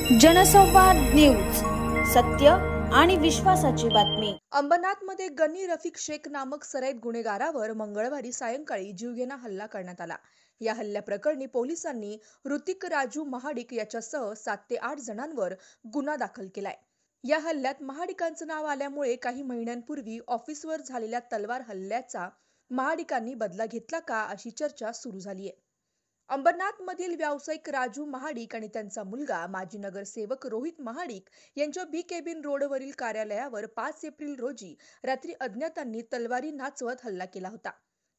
जनसंवाद न्यूज, सत्य आणि विश्वासाची बातमी। अंबरनाथमध्ये गनी रफिक शेख नामक सराईत गुन्हेगारावर मंगळवारी सायंकाळी जीवघेणा हल्ला करण्यात आला। या हल्ल्याप्रकरणी पोलिसांनी ऋतिक राजू महाडिक याच्यासह 7 ते 8 जणांवर गुन्हा दाखल केलाय। या हल्ल्यात महाडिकांचं नाव आल्यामुळे काही महिन्यांपूर्वी ऑफिसवर झालेल्या तलवार हल्ल्याचा महाडिकांनी बदला घेतला का अशी चर्चा सुरू झाली आहे। अंबरनाथमधील व्यावसायिक राजू महाडिक आणि त्यांचा मुलगा माजी नगरसेवक रोहित महाडिक यांच्या बी केबिन रोडवरील कार्यालयावर 5 एप्रिल रोजी रात्री अज्ञातांनी तलवारी नाचवत हल्ला केला होता।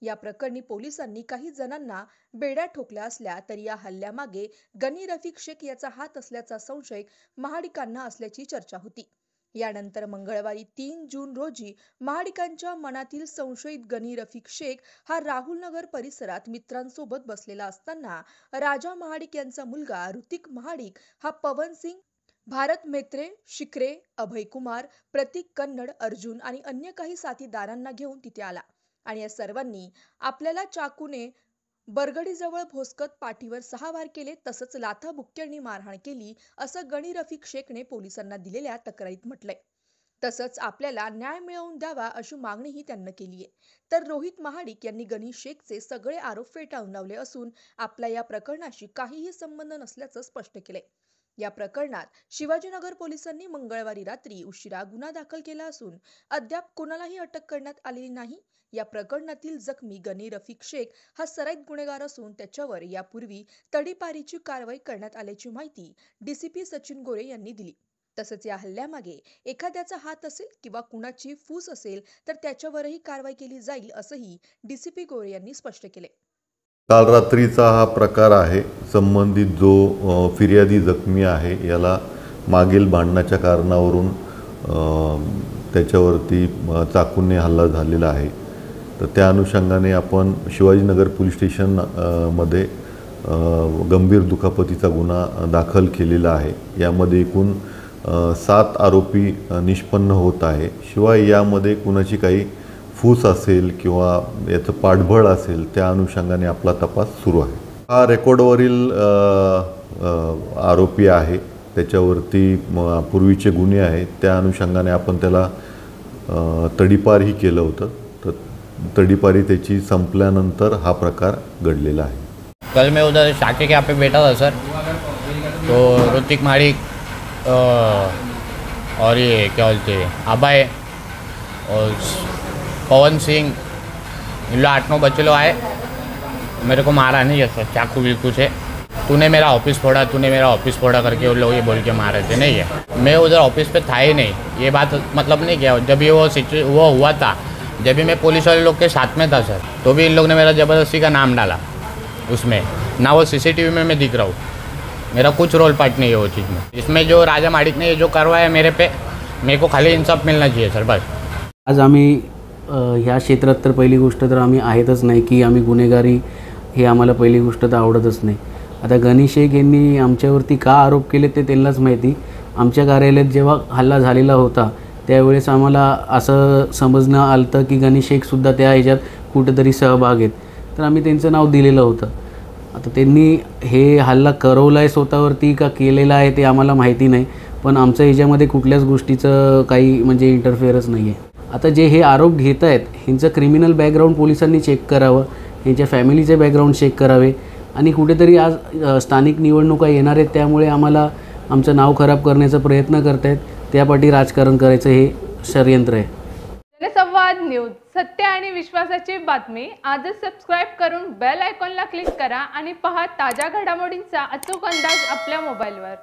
या प्रकरणी पोलिसांनी काही जणांना बेड्या ठोकल्या असल्या तरी या हल्ल्यामागे गनी रफिक शेख याचा हात असल्याचा संशय महाडिकांना असल्याची चर्चा होती। यानंतर मंगळवारी 3 जून रोजी महाडिकांच्या मनातील संशयित गनी रफिक शेख हा राहुल नगर परिसरात मित्रांसोबत बसलेला असताना राजा महाडिक यांचा मुलगा ऋतिक महाडिक हा पवन सिंग, भारत मेत्रे, शिकरे, अभय कुमार, प्रतीक कन्नड, अर्जुन आणि अन्य काही साथीदारांना घेऊन तिथे आला आणि या सर्वांनी आपल्याला चाकूने बरगडीजवळ भोसकत पाठीवर 6 वार केले, तसंच लाथाबुक्क्यांनी मारहाण केली असं गनी रफिक शेखने पोलिसांना दिलेल्या तक्रारीत म्हटलंय। तसंच आपल्याला न्याय मिळवून द्यावा अशी मागणीही त्यांनी केली आहे। तर रोहित महाडिक यांनी गनी शेखचे सगळे आरोप फेटाळून लावले असून आपला या प्रकरणाशी काहीही संबंध नसल्याचं स्पष्ट केलंय। या प्रकरणात शिवाजीनगर पोलिसांनी मंगळवारी रात्री उशिरा गुन्हा दाखल केला असून अद्याप कोणालाही अटक करण्यात आलेली नाही। या प्रकरणातील जखमी गनी रफिक शेख हा सराईत गुन्हेगार असून त्याच्यावर यापूर्वी तडीपारीची कारवाई करण्यात आल्याची माहिती डीसीपी सचिन गोरे यांनी दिली। तसंच या हल्ल्यामागे एखाद्याचा हात असेल किंवा कुणाची फूस असेल तर त्याच्यावरही कारवाई केली जाईल असंही डीसीपी गोरे यांनी स्पष्ट केले। काल रात्रीचा हा प्रकार आहे। संबंधित जो फिर्यादी जखमी आहे याला मागील भांडणाच्या कारणावरून त्याच्यावरती चाकूने हल्ला झालेला आहे। तर त्या अनुषंगाने आपण शिवाजीनगर पोलीस स्टेशन मध्ये गंभीर दुखापतीचा गुन्हा दाखल केलेला आहे। यामध्ये एकूण 7 आरोपी निष्पन्न होत आहे। शिवाय यामध्ये कुणाची काही फूस असेल किंवा याचं पाठबळ असेल त्या अनुषंगाने आपला तपास सुरू आहे। हा रेकॉर्डवरील आरोपी आहे, त्याच्यावरती पूर्वीचे गुन्हे आहेत, त्या अनुषंगाने आपण त्याला तडीपारही केलं होतं। तर तडीपारी त्याची संपल्यानंतर हा प्रकार घडलेला आहे। कल मैं उधर शाके के यहाँ पे बैठा था सर, तो ऋतिक महाडिक और ये क्या बोलते हैं अभय और पवन सिंह, इन लोग 8-9 बच्चे लोग आए, मेरे को मारा नहीं है सर, चाकू बिल्कुल से तूने मेरा ऑफिस फोड़ा, तूने मेरा ऑफिस फोड़ा करके उन लोग ये बोल के मारे थे। नहीं है, मैं उधर ऑफिस पे था ही नहीं, ये बात मतलब नहीं किया। जब भी वो हुआ था, जब भी मैं पुलिस वाले लोग के साथ में था सर, तो भी इन लोग ने मेरा ज़बरदस्ती का नाम डाला उसमें, ना वो सीसीटीवी में मैं दिख रहा हूँ, मेरा कुछ रोल पार्ट नहीं है वो चीज़ में। इसमें जो राजा महाडिक ने ये जो करवाया मेरे पे, मेरे को खाली इंसाफ मिलना चाहिए सर, बस। आज आम्ही ह्या क्षेत्रात तर पहिली गोष्ट तर आम्ही आहेतच नाही की आम्ही गुन्हेगारी हे आम्हाला पहिली गोष्ट तर आवडतच नाही। आता गनी शेख यांनी आमच्यावरती का आरोप केले ते त्यांनाच माहिती। आमच्या कार्यालयात जेव्हा हल्ला झालेला होता त्यावेळेस आम्हाला असं समजणं आलं की गनी शेखसुद्धा त्या ह्याच्यात कुठेतरी सहभाग आहेत, तर आम्ही त्यांचं नाव दिलेलं होतं। आता त्यांनी हे हल्ला करवला आहे स्वतःवरती का केलेला आहे ते आम्हाला माहिती नाही, पण आमच्या ह्याच्यामध्ये कुठल्याच गोष्टीचं काही म्हणजे इंटरफेअरन्स नाही आहे। आता जे हे आरोप घेत आहेत ह्यांचं क्रिमिनल बॅकग्राऊंड पोलिसांनी चेक करावं, ह्यांच्या फॅमिलीचे बॅकग्राऊंड चेक करावे आणि कुठेतरी आज स्थानिक निवडणुका येणार आहेत त्यामुळे आम्हाला आमचं नाव खराब करण्याचा प्रयत्न करतायत, त्यापाठी राजकारण करायचं हे षडयंत्र आहे। जनसंवाद न्यूज, सत्य आणि विश्वासाची बातमी। आजच सबस्क्राइब करून बेल आयकॉनला क्लिक करा आणि पहा ताज्या घडामोडींचा अचूक अंदाज आपल्या मोबाईलवर।